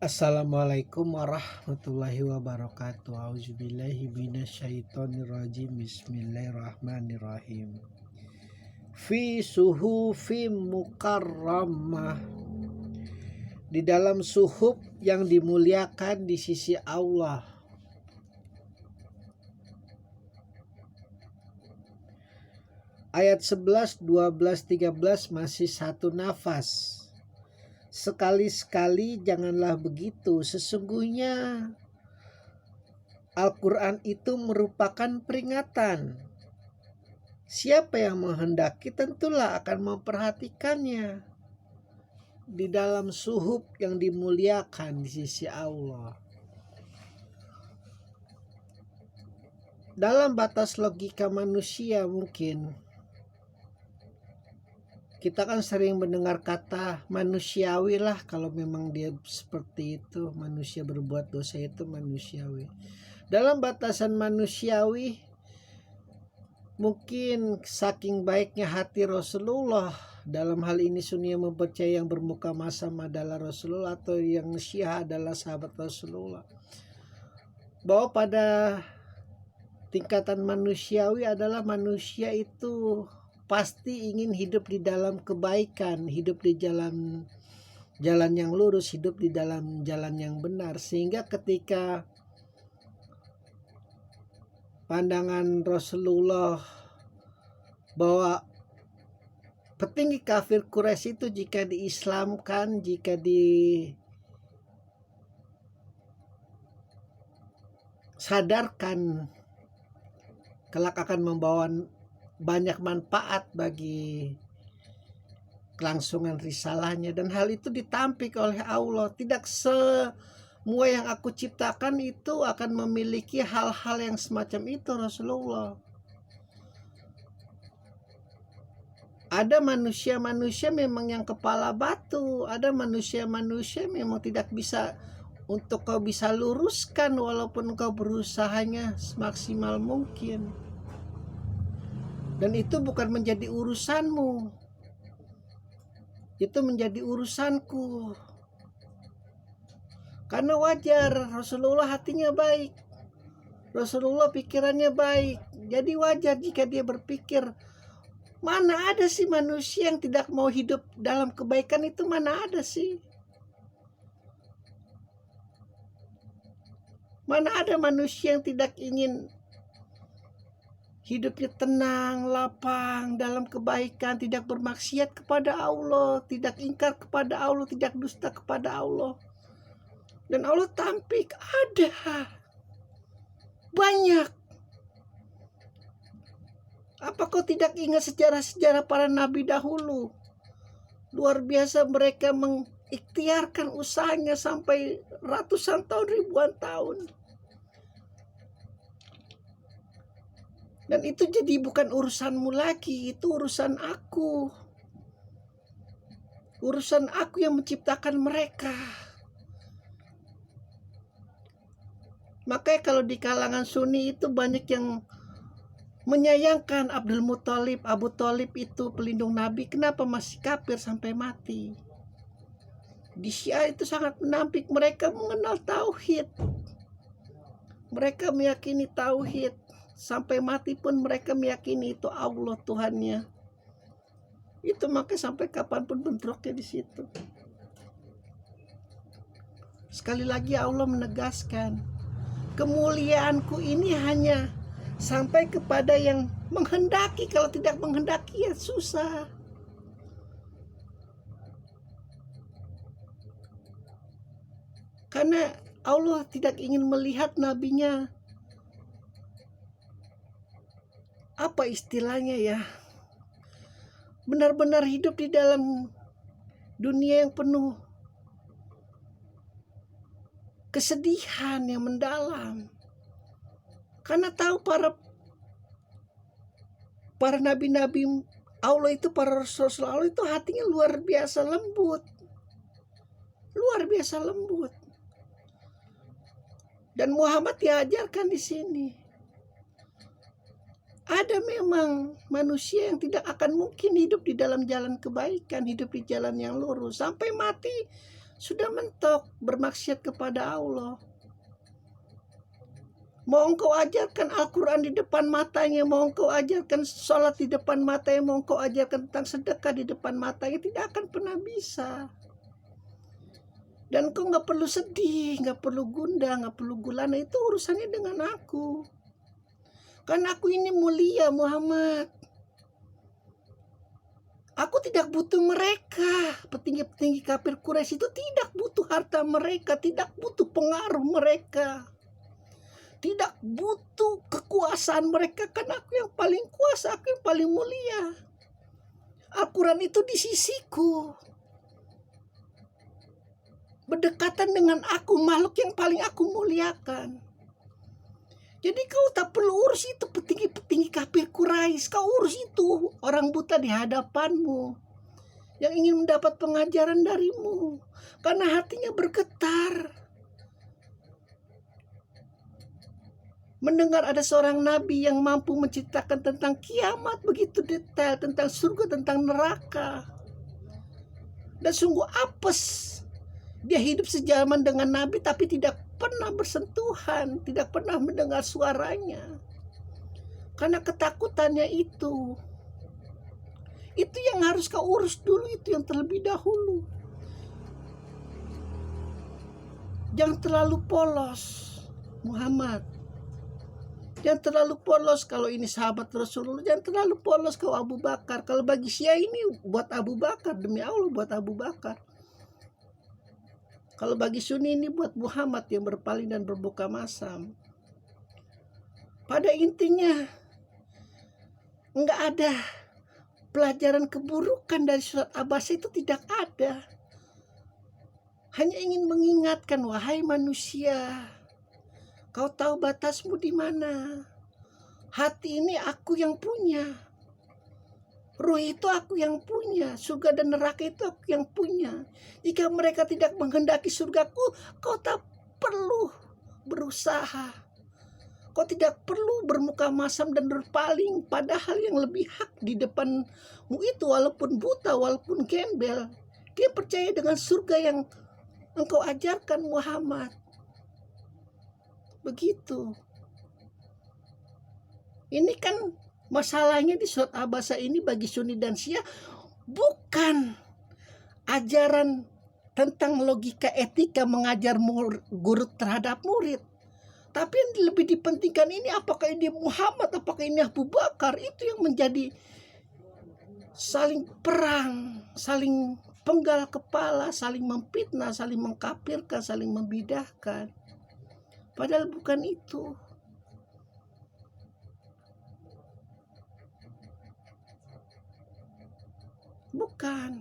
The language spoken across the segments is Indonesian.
Assalamualaikum warahmatullahi wabarakatuh. Auzubillahi minasyaitonirrajim. Bismillahirrahmanirrahim. Fi suhufim mukarramah. Di dalam suhuf yang dimuliakan di sisi Allah. Ayat 11, 12, 13 masih satu nafas. Sekali-sekali janganlah begitu. Sesungguhnya Al-Quran itu merupakan peringatan. Siapa yang menghendaki tentulah akan memperhatikannya di dalam suhuf yang dimuliakan di sisi Allah. Dalam batas logika manusia mungkin kita kan sering mendengar kata manusiawi lah, kalau memang dia seperti itu, manusia berbuat dosa itu manusiawi. Dalam batasan manusiawi, mungkin saking baiknya hati Rasulullah, dalam hal ini Sunni yang mempercayai yang bermuka masam adalah Rasulullah atau yang Syiah adalah sahabat Rasulullah, bahwa pada tingkatan manusiawi adalah manusia itu pasti ingin hidup di dalam kebaikan, hidup di jalan yang lurus, hidup di dalam jalan yang benar. Sehingga ketika pandangan Rasulullah bahwa petinggi kafir Quraisy itu jika diislamkan, jika disadarkan, kelak akan membawa banyak manfaat bagi kelangsungan risalahnya, dan hal itu ditampik oleh Allah. Tidak semua yang aku ciptakan itu akan memiliki hal-hal yang semacam itu. Rasulullah, ada manusia-manusia memang yang kepala batu, ada manusia-manusia memang tidak bisa untuk kau bisa luruskan walaupun kau berusahanya semaksimal mungkin. Dan itu bukan menjadi urusanmu, itu menjadi urusanku. Karena wajar, Rasulullah hatinya baik, Rasulullah pikirannya baik. Jadi wajar jika dia berpikir, mana ada sih manusia yang tidak mau hidup dalam kebaikan itu, mana ada sih? Mana ada manusia yang tidak ingin hidupnya tenang, lapang, dalam kebaikan, tidak bermaksiat kepada Allah, tidak ingkar kepada Allah, tidak dusta kepada Allah. Dan Allah tampik, ada banyak. Apa kau tidak ingat sejarah-sejarah para nabi dahulu? Luar biasa, mereka mengikhtiarkan usahanya sampai ratusan tahun, ribuan tahun. Dan itu jadi bukan urusanmu lagi, itu urusan aku. Urusan aku yang menciptakan mereka. Makanya kalau di kalangan Sunni itu banyak yang menyayangkan Abdul Muthalib, Abu Thalib itu pelindung Nabi, kenapa masih kafir sampai mati. Di Syiah itu sangat menampik, mereka mengenal tauhid, mereka meyakini tauhid. Sampai mati pun mereka meyakini itu Allah Tuhannya. Itu makanya sampai kapanpun bentroknya di situ. Sekali lagi Allah menegaskan, kemuliaanku ini hanya sampai kepada yang menghendaki. Kalau tidak menghendaki ya susah. Karena Allah tidak ingin melihat nabinya, apa istilahnya ya, benar-benar hidup di dalam dunia yang penuh kesedihan yang mendalam. Karena tahu para nabi-nabi Allah itu, para rasul Allah itu hatinya luar biasa lembut, luar biasa lembut. Dan Muhammad diajarkan di sini, ada memang manusia yang tidak akan mungkin hidup di dalam jalan kebaikan, hidup di jalan yang lurus sampai mati. Sudah mentok bermaksiat kepada Allah. Mau engkau ajarkan Al-Quran di depan matanya, mau engkau ajarkan sholat di depan matanya, mau engkau ajarkan tentang sedekah di depan matanya, tidak akan pernah bisa. Dan engkau gak perlu sedih, gak perlu gundah, gak perlu gulana, itu urusannya dengan aku. Karena aku ini mulia Muhammad. Aku tidak butuh mereka. Petinggi-petinggi kafir Quraisy itu tidak butuh harta mereka, tidak butuh pengaruh mereka, tidak butuh kekuasaan mereka, karena aku yang paling kuasa, aku yang paling mulia. Al-Quran itu di sisiku, berdekatan dengan aku, makhluk yang paling aku muliakan. Jadi kau tak perlu urus itu petinggi-petinggi kafir Quraisy, kau urus itu orang buta di hadapanmu yang ingin mendapat pengajaran darimu, karena hatinya bergetar mendengar ada seorang nabi yang mampu menceritakan tentang kiamat begitu detail, tentang surga, tentang neraka. Dan sungguh apes dia hidup sejaman dengan nabi tapi tidak pernah bersentuhan, tidak pernah mendengar suaranya. Karena ketakutannya itu yang harus kau urus dulu, itu yang terlebih dahulu. Jangan terlalu polos Muhammad. Jangan terlalu polos kalau ini sahabat Rasulullah. Jangan terlalu polos kau Abu Bakar. Kalau bagi Syiah ini buat Abu Bakar, demi Allah buat Abu Bakar. Kalau bagi Sunni ini buat Muhammad yang berpaling dan berbuka masam. Pada intinya enggak ada pelajaran keburukan dari surat Abasa, itu tidak ada. Hanya ingin mengingatkan, wahai manusia, kau tahu batasmu di mana. Hati ini aku yang punya. Ruh itu aku yang punya. Surga dan neraka itu aku yang punya. Jika mereka tidak menghendaki surgaku, kau tak perlu berusaha. Kau tidak perlu bermuka masam dan berpaling. Padahal yang lebih hak di depanmu itu, walaupun buta, walaupun gembel, dia percaya dengan surga yang engkau ajarkan Muhammad. Begitu. Ini kan masalahnya di surat Abasa ini bagi Sunni dan Syiah bukan ajaran tentang logika etika mengajar guru terhadap murid. Tapi yang lebih dipentingkan ini, apakah ini Muhammad, apakah ini Abu Bakar, itu yang menjadi saling perang, saling penggal kepala, saling memfitnah, saling mengkafirkan, saling membidahkan. Padahal bukan itu. Bukan.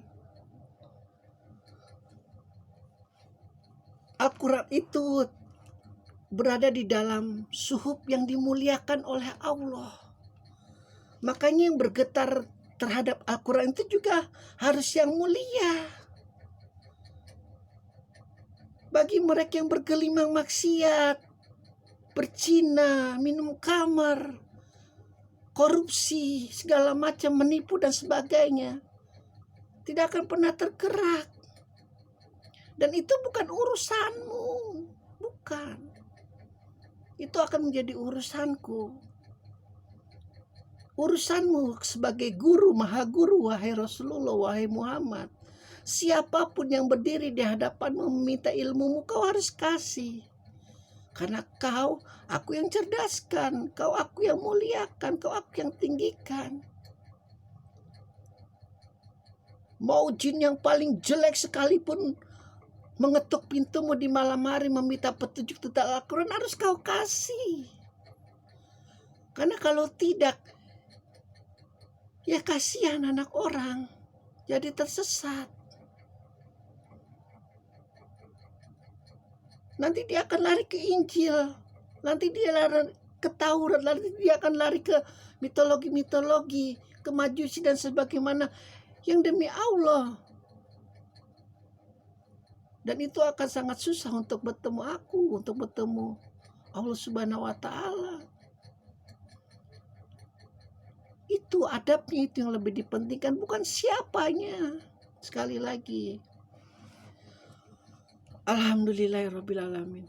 Al-Quran itu berada di dalam suhuf yang dimuliakan oleh Allah. Makanya yang bergetar terhadap Al-Quran itu juga harus yang mulia. Bagi mereka yang bergelimang maksiat, berzina, minum khamar, korupsi, segala macam, menipu dan sebagainya, tidak akan pernah tergerak. Dan itu bukan urusanmu, bukan. Itu akan menjadi urusanku. Urusanmu sebagai guru, maha guru, wahai Rasulullah, wahai Muhammad. Siapapun yang berdiri di hadapanmu meminta ilmumu, kau harus kasih. Karena kau, aku yang cerdaskan, kau aku yang muliakan, kau aku yang tinggikan. Mau jin yang paling jelek sekalipun mengetuk pintumu di malam hari meminta petunjuk tentang Al-Quran, harus kau kasih. Karena kalau tidak, ya kasihan anak orang jadi tersesat. Nanti dia akan lari ke Injil, nanti dia lari ke Taurat, nanti dia akan lari ke mitologi-mitologi, ke Majusi dan sebagaimana, yang demi Allah. Dan itu akan sangat susah untuk bertemu aku, untuk bertemu Allah Subhanahu wa Ta'ala. Itu adabnya, itu yang lebih dipentingkan, bukan siapanya. Sekali lagi, Alhamdulillahirabbil alamin.